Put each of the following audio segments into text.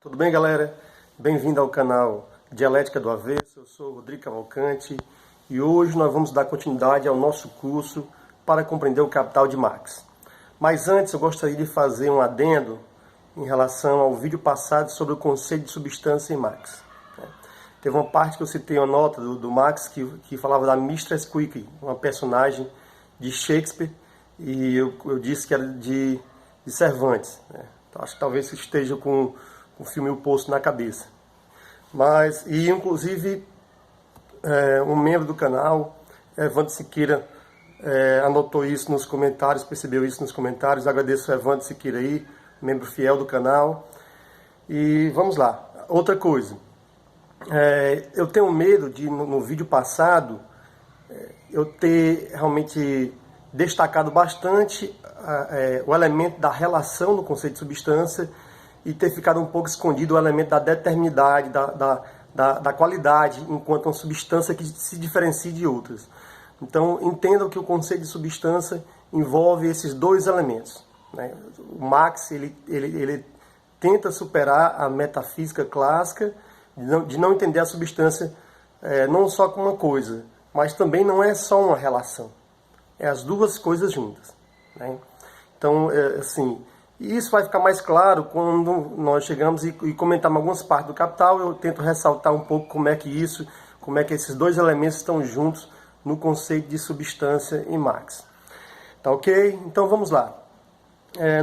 Tudo bem, galera? Bem-vindo ao canal Dialética do Avesso. Eu sou o Rodrigo Cavalcante e hoje nós vamos dar continuidade ao nosso curso para compreender o capital de Marx. Mas antes eu gostaria de fazer um adendo em relação ao vídeo passado sobre o conceito de substância em Marx. Teve uma parte que eu citei uma nota do Marx que falava da Mistress Quick, uma personagem de Shakespeare, e eu disse que era de Cervantes. Então, acho que talvez esteja com o filme O Poço na cabeça. Inclusive, um membro do canal, Evandro Siqueira, anotou isso nos comentários, percebeu isso nos comentários. Agradeço ao Evandro Siqueira aí, membro fiel do canal. E vamos lá. Outra coisa. Eu tenho medo de, no vídeo passado, eu ter realmente destacado bastante o elemento da relação no conceito de substância e ter ficado um pouco escondido o elemento da determinidade, da qualidade, enquanto uma substância que se diferencia de outras. Então, entendam que o conceito de substância envolve esses dois elementos, né? O Marx ele tenta superar a metafísica clássica de não entender a substância não só como uma coisa, mas também não é só uma relação. É as duas coisas juntas, né? Então, assim, isso vai ficar mais claro quando nós chegamos e comentarmos algumas partes do Capital. Eu tento ressaltar um pouco como é que esses dois elementos estão juntos no conceito de substância em Marx. Tá ok? Então vamos lá.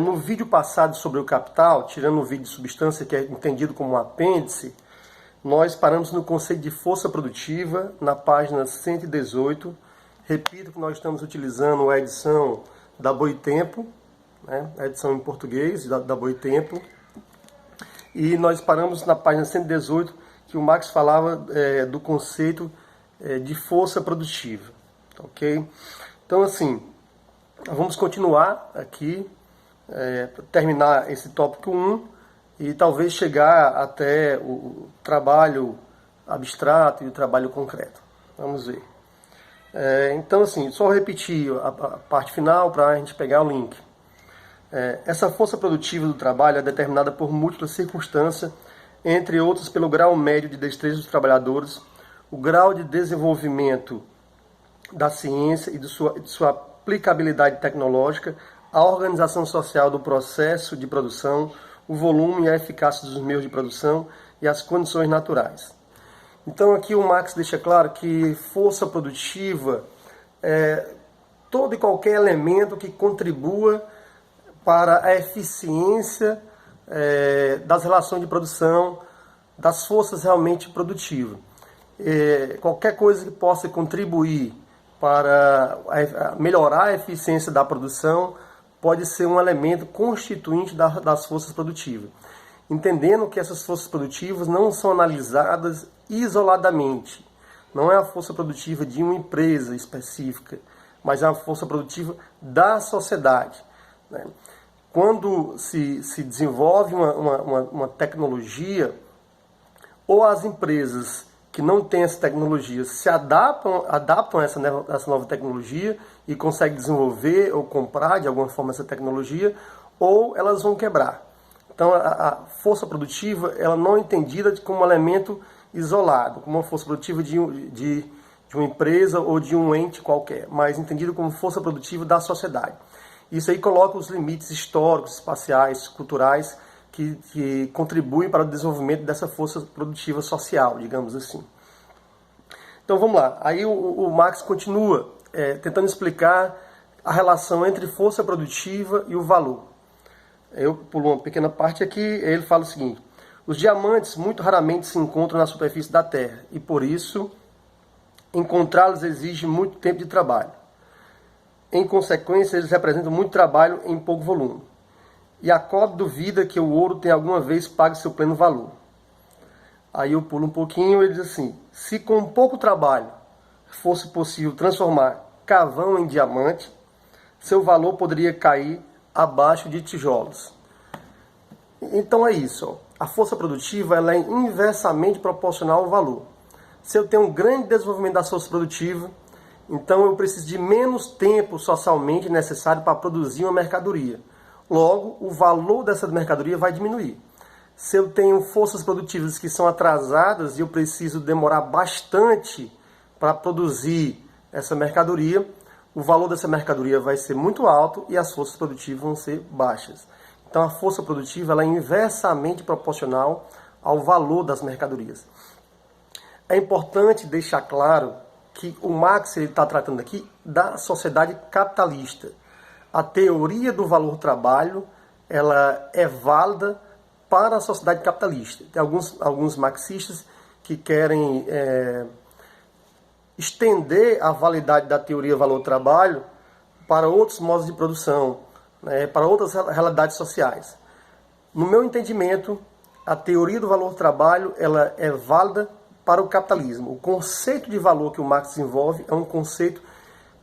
No vídeo passado sobre o Capital, tirando o vídeo de substância, que é entendido como um apêndice, nós paramos no conceito de força produtiva, na página 118. Repito que nós estamos utilizando a edição da Boitempo, né? A edição em português da Boitempo. E nós paramos na página 118, que o Marx falava do conceito de força produtiva. Ok? Então, assim, vamos continuar aqui, terminar esse tópico 1 e talvez chegar até o trabalho abstrato e o trabalho concreto. Vamos ver. Então, assim, só repetir a parte final para a gente pegar o link. Essa força produtiva do trabalho é determinada por múltiplas circunstâncias, entre outras pelo grau médio de destreza dos trabalhadores, o grau de desenvolvimento da ciência e de sua aplicabilidade tecnológica, a organização social do processo de produção, o volume e a eficácia dos meios de produção e as condições naturais. Então aqui o Marx deixa claro que força produtiva é todo e qualquer elemento que contribua para a eficiência das relações de produção, das forças realmente produtivas. Qualquer coisa que possa contribuir para melhorar a eficiência da produção pode ser um elemento constituinte das forças produtivas. Entendendo que essas forças produtivas não são analisadas isoladamente. Não é a força produtiva de uma empresa específica, mas é a força produtiva da sociedade, né? Quando se desenvolve uma tecnologia, ou as empresas que não têm essa tecnologia se adaptam a essa nova tecnologia e conseguem desenvolver ou comprar de alguma forma essa tecnologia, ou elas vão quebrar. Então a força produtiva ela não é entendida como um elemento isolado, como uma força produtiva de uma empresa ou de um ente qualquer, mas entendido como força produtiva da sociedade. Isso aí coloca os limites históricos, espaciais, culturais, que contribuem para o desenvolvimento dessa força produtiva social, digamos assim. Então vamos lá. Aí o Marx continua tentando explicar a relação entre força produtiva e o valor. Eu pulo uma pequena parte aqui, ele fala o seguinte: os diamantes muito raramente se encontram na superfície da Terra e por isso encontrá-los exige muito tempo de trabalho. Em consequência, eles representam muito trabalho em pouco volume. E a Cobb duvida que o ouro tenha alguma vez pago seu pleno valor. Aí eu pulo um pouquinho e ele diz assim: se com pouco trabalho fosse possível transformar carvão em diamante, seu valor poderia cair abaixo de tijolos. Então é isso. Ó. A força produtiva ela é inversamente proporcional ao valor. Se eu tenho um grande desenvolvimento da força produtiva, então eu preciso de menos tempo socialmente necessário para produzir uma mercadoria. Logo, o valor dessa mercadoria vai diminuir. Se eu tenho forças produtivas que são atrasadas e eu preciso demorar bastante para produzir essa mercadoria, o valor dessa mercadoria vai ser muito alto e as forças produtivas vão ser baixas. Então a força produtiva ela é inversamente proporcional ao valor das mercadorias. É importante deixar claro que o Marx está tratando aqui da sociedade capitalista. A teoria do valor-trabalho ela é válida para a sociedade capitalista. Tem alguns marxistas que querem estender a validade da teoria valor-trabalho para outros modos de produção, né, para outras realidades sociais. No meu entendimento, a teoria do valor-trabalho ela é válida para o capitalismo. O conceito de valor que o Marx desenvolve é um conceito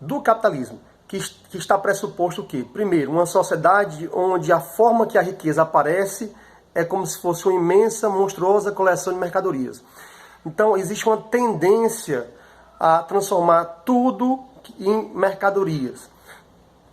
do capitalismo, que está pressuposto o quê? Primeiro, uma sociedade onde a forma que a riqueza aparece é como se fosse uma imensa, monstruosa coleção de mercadorias. Então, existe uma tendência a transformar tudo em mercadorias.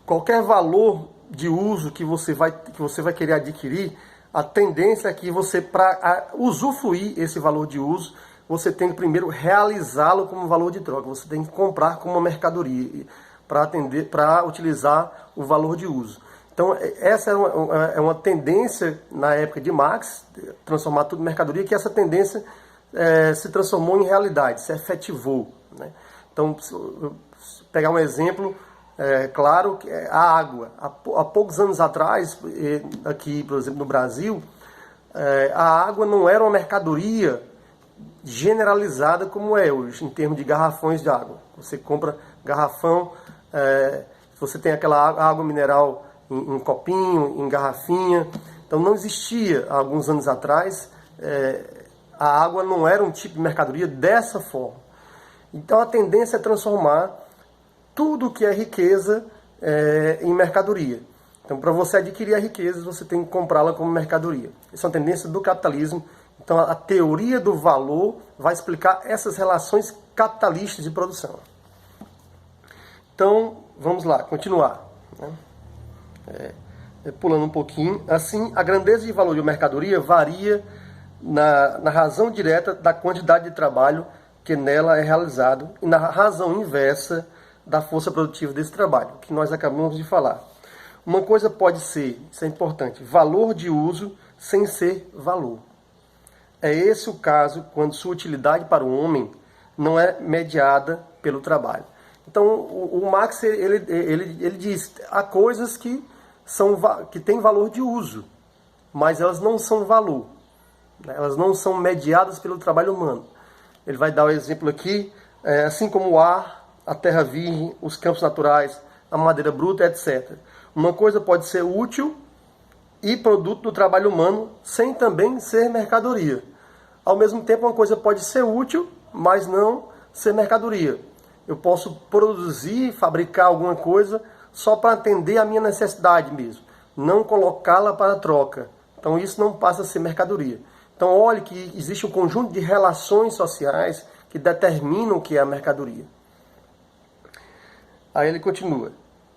Qualquer valor de uso que você vai querer adquirir, a tendência é que você, para usufruir esse valor de uso, você tem que primeiro realizá-lo como valor de troca. Você tem que comprar como uma mercadoria para utilizar o valor de uso. Então, essa é uma tendência na época de Marx, transformar tudo em mercadoria, que essa tendência se transformou em realidade, se efetivou, né? Então, pegar um exemplo, claro, que é a água. Há poucos anos atrás, aqui, por exemplo, no Brasil, a água não era uma mercadoria generalizada como é hoje, em termos de garrafões de água. Você compra garrafão, você tem aquela água mineral em copinho, em garrafinha. Então não existia, há alguns anos atrás, a água não era um tipo de mercadoria dessa forma. Então a tendência é transformar tudo que é riqueza em mercadoria. Então para você adquirir a riqueza, você tem que comprá-la como mercadoria. Essa é uma tendência do capitalismo. Então a teoria do valor vai explicar essas relações capitalistas de produção. Então vamos lá, continuar, né? Pulando um pouquinho, assim, a grandeza de valor de uma mercadoria varia na razão direta da quantidade de trabalho que nela é realizado e na razão inversa da força produtiva desse trabalho, que nós acabamos de falar. Uma coisa pode ser, isso é importante, valor de uso sem ser valor. É esse o caso quando sua utilidade para o homem não é mediada pelo trabalho. Então, o Marx ele diz, há coisas que têm valor de uso, mas elas não são valor, né? Elas não são mediadas pelo trabalho humano. Ele vai dar o exemplo aqui, assim como o ar, a terra virgem, os campos naturais, a madeira bruta, etc. Uma coisa pode ser útil e produto do trabalho humano, sem também ser mercadoria. Ao mesmo tempo, uma coisa pode ser útil, mas não ser mercadoria. Eu posso produzir, fabricar alguma coisa só para atender a minha necessidade mesmo, não colocá-la para troca. Então isso não passa a ser mercadoria. Então olhe que existe um conjunto de relações sociais que determinam o que é a mercadoria. Aí ele continua.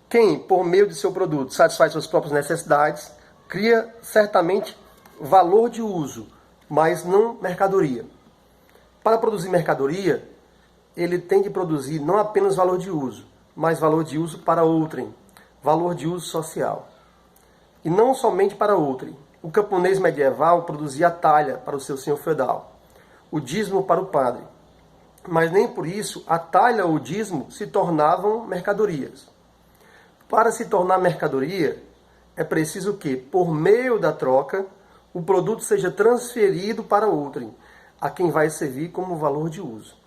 Quem, por meio de seu produto, satisfaz suas próprias necessidades, cria certamente valor de uso, mas não mercadoria. Para produzir mercadoria, ele tem que produzir não apenas valor de uso, mas valor de uso para outrem, valor de uso social. E não somente para outrem. O camponês medieval produzia a talha para o seu senhor feudal, o dízimo para o padre. Mas nem por isso a talha ou o dízimo se tornavam mercadorias. Para se tornar mercadoria, é preciso que, por meio da troca, o produto seja transferido para outrem, a quem vai servir como valor de uso.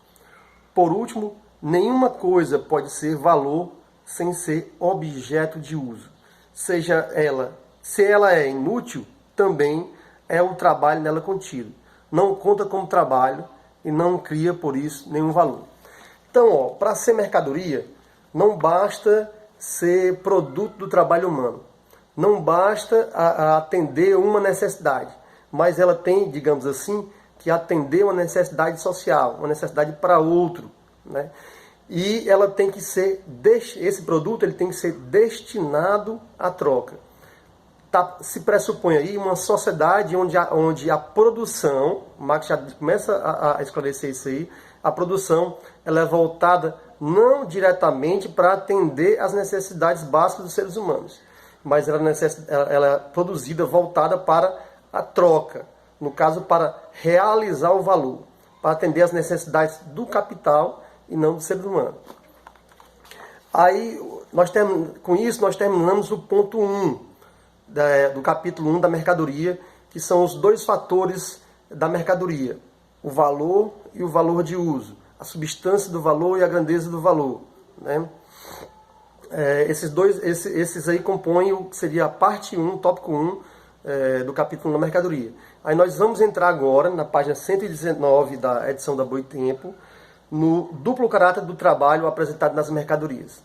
Por último, nenhuma coisa pode ser valor sem ser objeto de uso. Se ela é inútil, também é o trabalho nela contido. Não conta como trabalho e não cria, por isso, nenhum valor. Então, para ser mercadoria, não basta ser produto do trabalho humano. Não basta atender uma necessidade, mas ela tem, digamos assim, que atender uma necessidade social, uma necessidade para outro, né? E ela tem que ser, esse produto ele tem que ser destinado à troca. se pressupõe aí uma sociedade onde a produção, o Marx já começa a esclarecer isso aí, a produção ela é voltada não diretamente para atender às necessidades básicas dos seres humanos, mas ela é produzida voltada para a troca, no caso para realizar o valor, para atender às necessidades do capital e não do ser humano. Aí, com isso, nós terminamos o ponto 1 do capítulo 1 da mercadoria, que são os dois fatores da mercadoria, o valor e o valor de uso, a substância do valor e a grandeza do valor, né? Esses aí compõem o que seria a parte 1, tópico 1 do capítulo 1 da mercadoria. Aí nós vamos entrar agora, na página 119 da edição da Boitempo, no duplo caráter do trabalho apresentado nas mercadorias.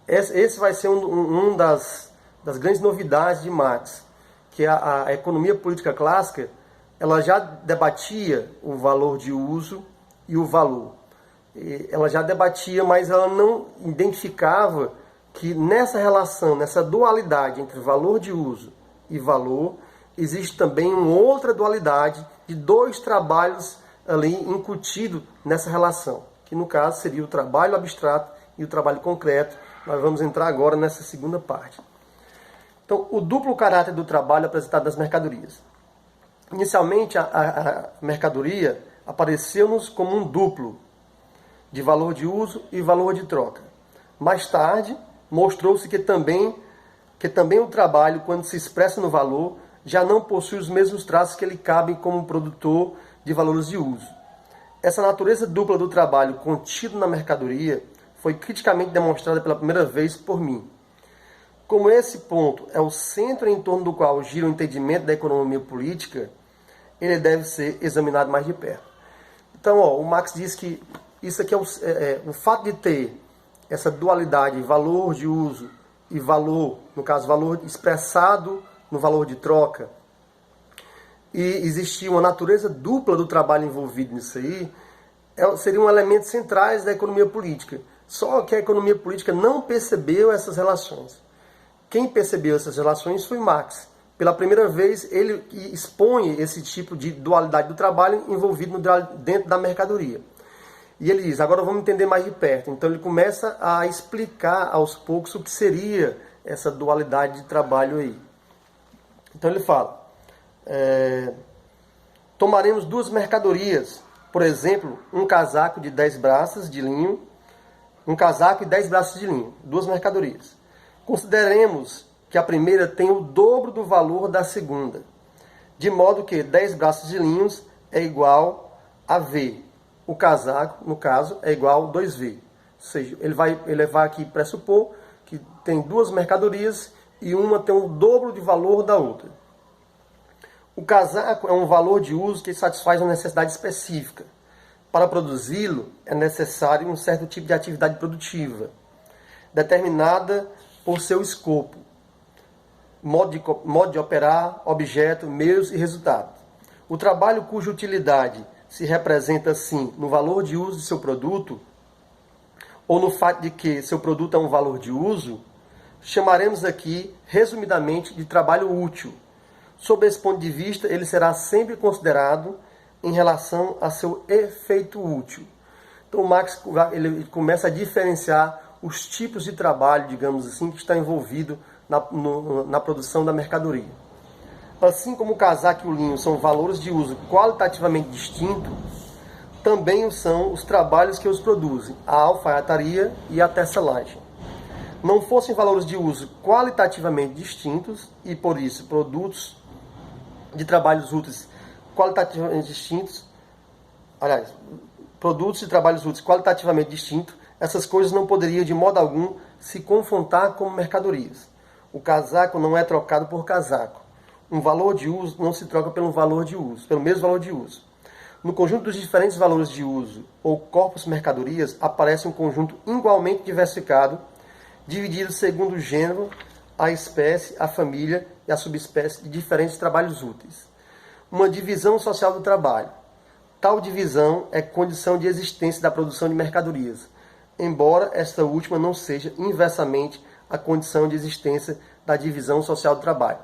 Esse vai ser um das grandes novidades de Marx, que a economia política clássica ela já debatia o valor de uso e o valor. Ela já debatia, mas ela não identificava que nessa relação, nessa dualidade entre valor de uso e valor, existe também uma outra dualidade de dois trabalhos ali incutidos nessa relação, que no caso seria o trabalho abstrato e o trabalho concreto. Nós vamos entrar agora nessa segunda parte. Então, o duplo caráter do trabalho apresentado nas mercadorias. Inicialmente, a mercadoria apareceu-nos como um duplo de valor de uso e valor de troca. Mais tarde, mostrou-se que também o trabalho, quando se expressa no valor, já não possui os mesmos traços que lhe cabem como produtor de valores de uso. Essa natureza dupla do trabalho contido na mercadoria foi criticamente demonstrada pela primeira vez por mim. Como esse ponto é o centro em torno do qual gira o entendimento da economia política, ele deve ser examinado mais de perto. Então, o Marx diz que isso aqui o fato de ter essa dualidade, valor de uso e valor, no caso, valor expressado no valor de troca, e existir uma natureza dupla do trabalho envolvido nisso aí, seriam elementos centrais da economia política. Só que a economia política não percebeu essas relações. Quem percebeu essas relações foi Marx. Pela primeira vez, ele expõe esse tipo de dualidade do trabalho envolvido dentro da mercadoria. E ele diz, agora vamos entender mais de perto. Então ele começa a explicar aos poucos o que seria essa dualidade de trabalho aí. Então ele fala, tomaremos duas mercadorias, por exemplo, um casaco de 10 braças de linho, um casaco e 10 braças de linho, duas mercadorias. Consideremos que a primeira tem o dobro do valor da segunda, de modo que 10 braços de linhos é igual a V. O casaco, no caso, é igual a 2V. Ou seja, ele vai aqui pressupor que tem duas mercadorias e uma tem o dobro de valor da outra. O casaco é um valor de uso que satisfaz uma necessidade específica. Para produzi-lo, é necessário um certo tipo de atividade produtiva, determinada por seu escopo, modo de operar, objeto, meios e resultado. O trabalho cuja utilidade se representa, assim, no valor de uso de seu produto, ou no fato de que seu produto é um valor de uso, chamaremos aqui, resumidamente, de trabalho útil. Sob esse ponto de vista, ele será sempre considerado em relação a seu efeito útil. Então, Marx ele começa a diferenciar os tipos de trabalho, digamos assim, que está envolvido na produção da mercadoria. Assim como o casaco e o linho são valores de uso qualitativamente distintos, também o são os trabalhos que os produzem, a alfaiataria e a tecelagem. Não fossem valores de uso qualitativamente distintos, e por isso produtos de trabalhos úteis qualitativamente distintos, produtos de trabalhos úteis qualitativamente distintos, essas coisas não poderiam de modo algum se confrontar como mercadorias. O casaco não é trocado por casaco. Um valor de uso não se troca pelo valor de uso, pelo mesmo valor de uso. No conjunto dos diferentes valores de uso ou corpos mercadorias aparece um conjunto igualmente diversificado, dividido segundo o gênero, a espécie, a família e a subespécie de diferentes trabalhos úteis. Uma divisão social do trabalho. Tal divisão é condição de existência da produção de mercadorias, embora esta última não seja inversamente a condição de existência da divisão social do trabalho.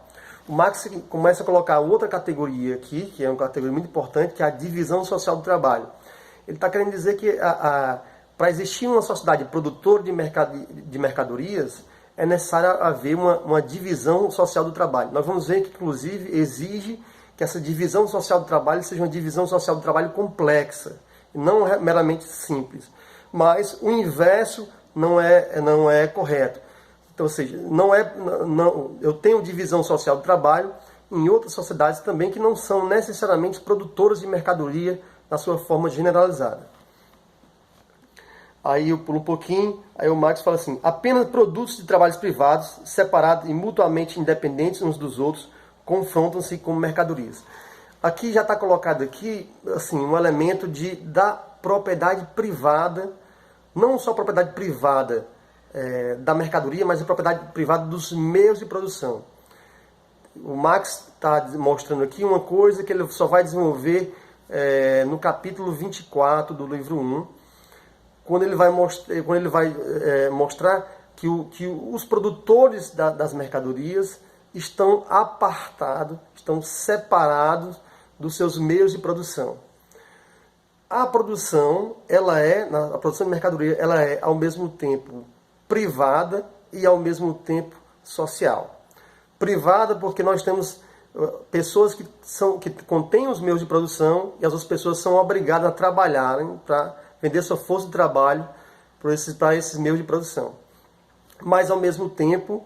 o Marx começa a colocar outra categoria aqui, que é uma categoria muito importante, que é a divisão social do trabalho. Ele está querendo dizer que para existir uma sociedade produtora de mercadorias, é necessário haver uma divisão social do trabalho. Nós vamos ver que, inclusive, exige que essa divisão social do trabalho seja uma divisão social do trabalho complexa, e não meramente simples. Mas o inverso não é correto. Então, ou seja, eu tenho divisão social do trabalho em outras sociedades também que não são necessariamente produtoras de mercadoria na sua forma generalizada. Aí eu pulo um pouquinho, aí o Marx fala assim: apenas produtos de trabalhos privados, separados e mutuamente independentes uns dos outros, confrontam-se com mercadorias. Aqui já está colocado aqui, assim, um elemento da propriedade privada, não só a propriedade privada da mercadoria, mas a propriedade privada dos meios de produção. O Marx está mostrando aqui uma coisa que ele só vai desenvolver no capítulo 24 do livro 1, quando ele vai mostrar que os produtores das mercadorias estão apartados, estão separados dos seus meios de produção. A produção, a produção de mercadoria, ela é ao mesmo tempo privada e ao mesmo tempo social. Privada porque nós temos pessoas que contêm os meios de produção e as outras pessoas são obrigadas a trabalharem para vender sua força de trabalho para esses meios de produção. Mas ao mesmo tempo,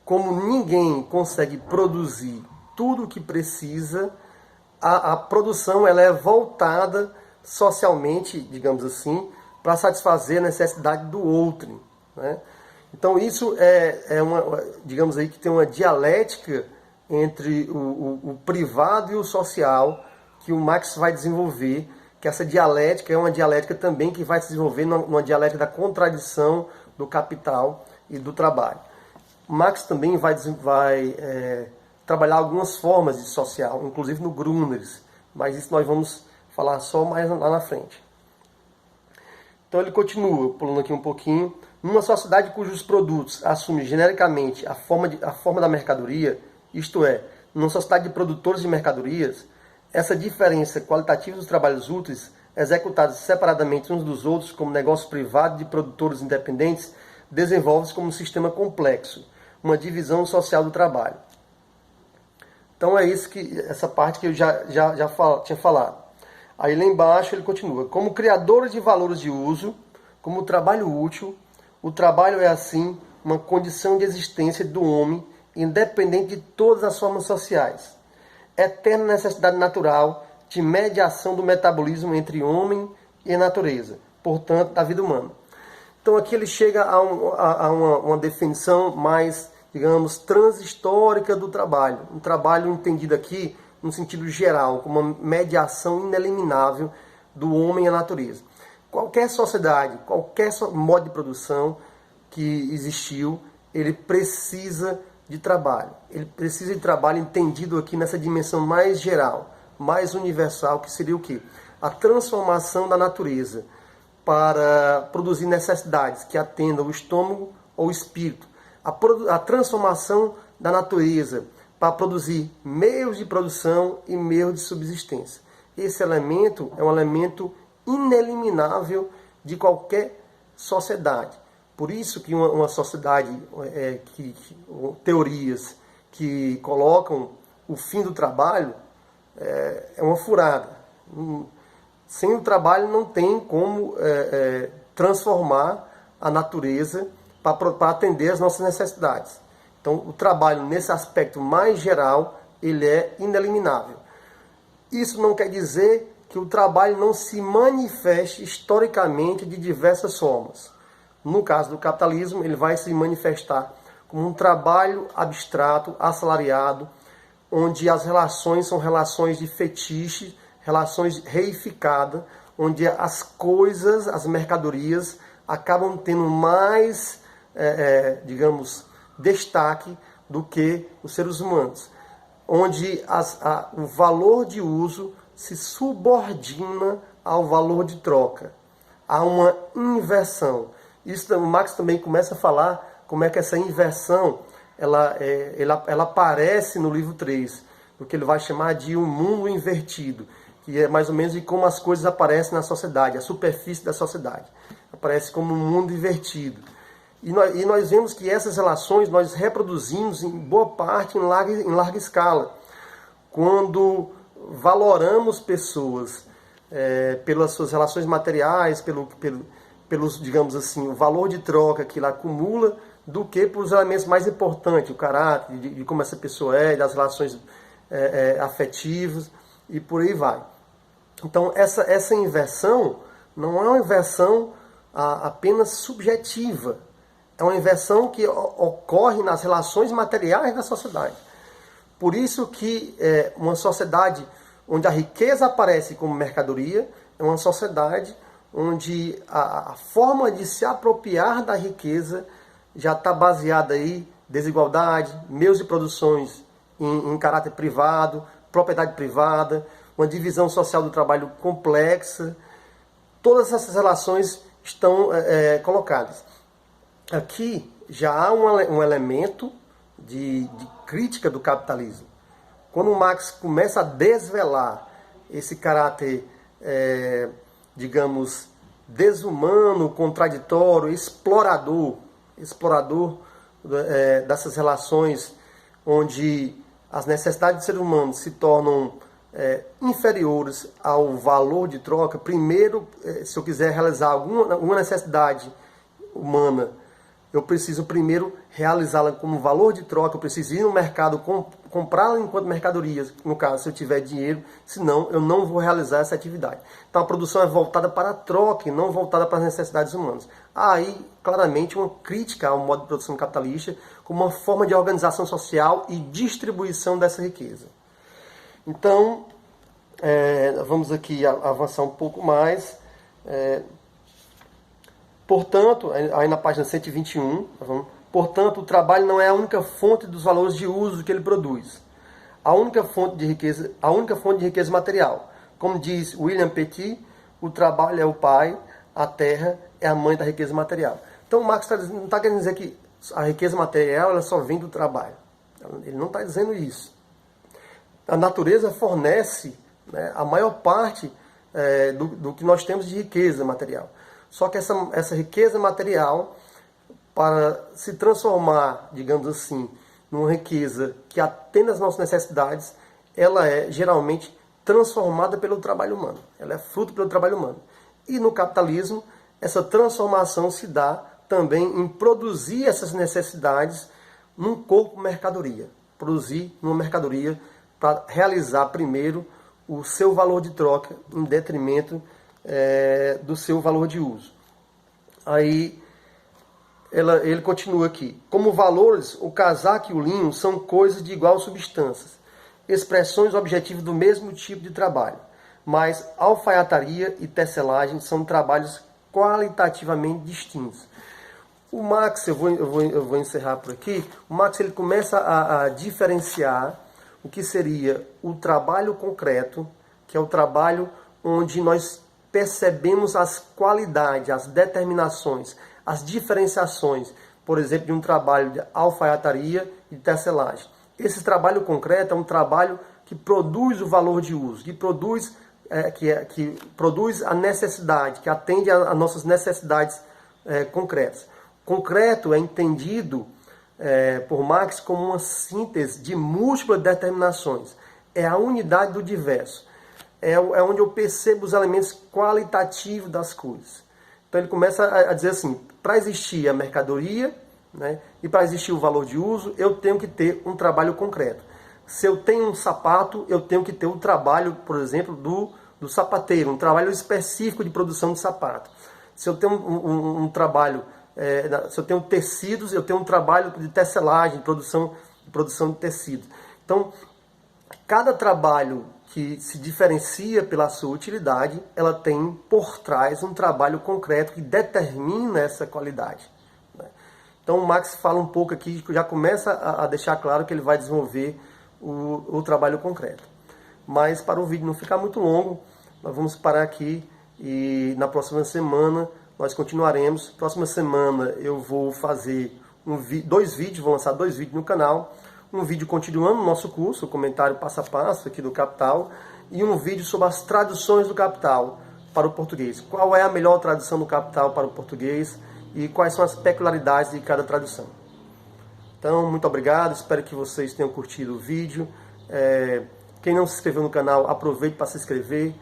como ninguém consegue produzir tudo o que precisa, a produção ela é voltada socialmente, digamos assim, para satisfazer a necessidade do outro, né? Então isso digamos aí que tem uma dialética entre o privado e o social que o Marx vai desenvolver, que essa dialética é uma dialética também que vai se desenvolver numa dialética da contradição do capital e do trabalho. Marx também vai trabalhar algumas formas de social, inclusive no Gruners, mas isso nós vamos falar só mais lá na frente. Então ele continua, pulando aqui um pouquinho. Numa sociedade cujos produtos assumem genericamente a forma da mercadoria, isto é, numa sociedade de produtores de mercadorias, essa diferença qualitativa dos trabalhos úteis, executados separadamente uns dos outros como negócio privado de produtores independentes, desenvolve-se como um sistema complexo, uma divisão social do trabalho. Então é isso essa parte que eu já tinha falado. Aí lá embaixo ele continua: como criadores de valores de uso, como trabalho útil, o trabalho é assim uma condição de existência do homem, independente de todas as formas sociais. Eterna necessidade natural de mediação do metabolismo entre homem e natureza, portanto, da vida humana. Então aqui ele chega a uma definição mais, digamos, transhistórica do trabalho. Um trabalho entendido aqui no sentido geral, como uma mediação ineliminável do homem e a natureza. Qualquer sociedade, qualquer modo de produção que existiu, ele precisa de trabalho. Ele precisa de trabalho entendido aqui nessa dimensão mais geral, mais universal, que seria o quê? A transformação da natureza para produzir necessidades que atendam o estômago ou o espírito. A transformação da natureza para produzir meios de produção e meios de subsistência. Esse elemento é um elemento ineliminável de qualquer sociedade. Por isso que uma sociedade, teorias que colocam o fim do trabalho é uma furada. Sem o trabalho não tem como transformar a natureza para atender as nossas necessidades. Então o trabalho nesse aspecto mais geral, ele é ineliminável. Isso não quer dizer que o trabalho não se manifeste historicamente de diversas formas. No caso do capitalismo, ele vai se manifestar como um trabalho abstrato, assalariado, onde as relações são relações de fetiche, relações reificadas, onde as coisas, as mercadorias, acabam tendo mais, digamos, destaque do que os seres humanos. Onde o valor de uso se subordina ao valor de troca. Há uma inversão. Isso o Marx também começa a falar como é que essa inversão ela aparece no livro 3, o que ele vai chamar de um mundo invertido, que é mais ou menos de como as coisas aparecem na sociedade, a superfície da sociedade. Aparece como um mundo invertido. E nós vemos que essas relações nós reproduzimos em boa parte em larga escala. Quando valoramos pessoas pelas suas relações materiais, pelos, digamos assim, o valor de troca que ela acumula, do que pelos elementos mais importantes, o caráter, de como essa pessoa é, das relações afetivas e por aí vai. Então, essa inversão não é uma inversão apenas subjetiva, é uma inversão que ocorre nas relações materiais da sociedade. Por isso que uma sociedade onde a riqueza aparece como mercadoria é uma sociedade onde a forma de se apropriar da riqueza já está baseada aí desigualdade, meios de produções em caráter privado, propriedade privada, uma divisão social do trabalho complexa. Todas essas relações estão colocadas. Aqui já há um elemento de crítica do capitalismo. Quando Marx começa a desvelar esse caráter, digamos, desumano, contraditório, explorador dessas relações onde as necessidades do ser humano se tornam inferiores ao valor de troca. Primeiro, se eu quiser realizar alguma necessidade humana, eu preciso primeiro realizá-la como valor de troca, eu preciso ir no mercado comprá-la enquanto mercadoria, no caso, se eu tiver dinheiro, senão eu não vou realizar essa atividade. Então a produção é voltada para a troca e não voltada para as necessidades humanas. Há aí, claramente, uma crítica ao modo de produção capitalista como uma forma de organização social e distribuição dessa riqueza. Então, vamos aqui avançar um pouco mais. Portanto, aí na página 121, portanto, o trabalho não é a única fonte dos valores de uso que ele produz. A única fonte de riqueza material. Como diz William Petit, o trabalho é o pai, a terra é a mãe da riqueza material. Então, Marx não está querendo dizer que a riqueza material ela só vem do trabalho. Ele não está dizendo isso. A natureza fornece, né, a maior parte do que nós temos de riqueza material. Só que essa riqueza material, para se transformar, digamos assim, numa riqueza que atenda às nossas necessidades, ela é geralmente transformada pelo trabalho humano. Ela é fruto pelo trabalho humano. E no capitalismo, essa transformação se dá também em produzir essas necessidades num corpo mercadoria. Produzir numa mercadoria para realizar primeiro o seu valor de troca em detrimento do seu valor de uso. Aí ele continua aqui. Como valores, o casaco e o linho são coisas de igual substância, expressões objetivas do mesmo tipo de trabalho, mas alfaiataria e tecelagem são trabalhos qualitativamente distintos. O Marx, eu vou encerrar por aqui, o Marx ele começa a diferenciar o que seria o trabalho concreto, que é o trabalho onde nós percebemos as qualidades, as determinações, as diferenciações, por exemplo, de um trabalho de alfaiataria e de tecelagem. Esse trabalho concreto é um trabalho que produz o valor de uso, que produz a necessidade, que atende a nossas necessidades concretas. Concreto é entendido por Marx como uma síntese de múltiplas determinações. É a unidade do diverso. É onde eu percebo os elementos qualitativos das coisas. Então ele começa a dizer assim, para existir a mercadoria, né, e para existir o valor de uso, eu tenho que ter um trabalho concreto. Se eu tenho um sapato, eu tenho que ter o trabalho, por exemplo, do sapateiro, um trabalho específico de produção de sapato. Se eu tenho um trabalho, se eu tenho tecidos, eu tenho um trabalho de tecelagem, de produção de tecidos. Então, cada trabalho que se diferencia pela sua utilidade, ela tem por trás um trabalho concreto que determina essa qualidade. Então o Marx fala um pouco aqui, já começa a deixar claro que ele vai desenvolver o trabalho concreto. Mas para o vídeo não ficar muito longo, nós vamos parar aqui e na próxima semana nós continuaremos. Próxima semana eu vou fazer dois vídeos, vou lançar 2 vídeos no canal. Um vídeo continuando o nosso curso, o comentário passo a passo aqui do Capital, e um vídeo sobre as traduções do Capital para o português. Qual é a melhor tradução do Capital para o português e quais são as peculiaridades de cada tradução. Então, muito obrigado, espero que vocês tenham curtido o vídeo. Quem não se inscreveu no canal, aproveite para se inscrever.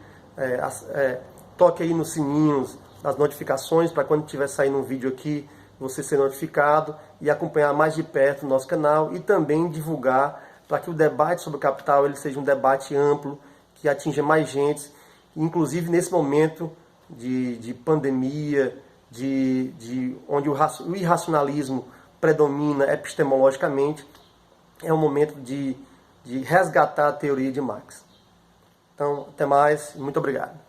Toque aí nos sininhos, nas notificações, para quando estiver saindo um vídeo aqui, você ser notificado e acompanhar mais de perto o nosso canal e também divulgar para que o debate sobre o capital ele seja um debate amplo, que atinja mais gente, inclusive nesse momento de pandemia, onde o irracionalismo predomina epistemologicamente, é um momento de resgatar a teoria de Marx. Então, até mais, muito obrigado.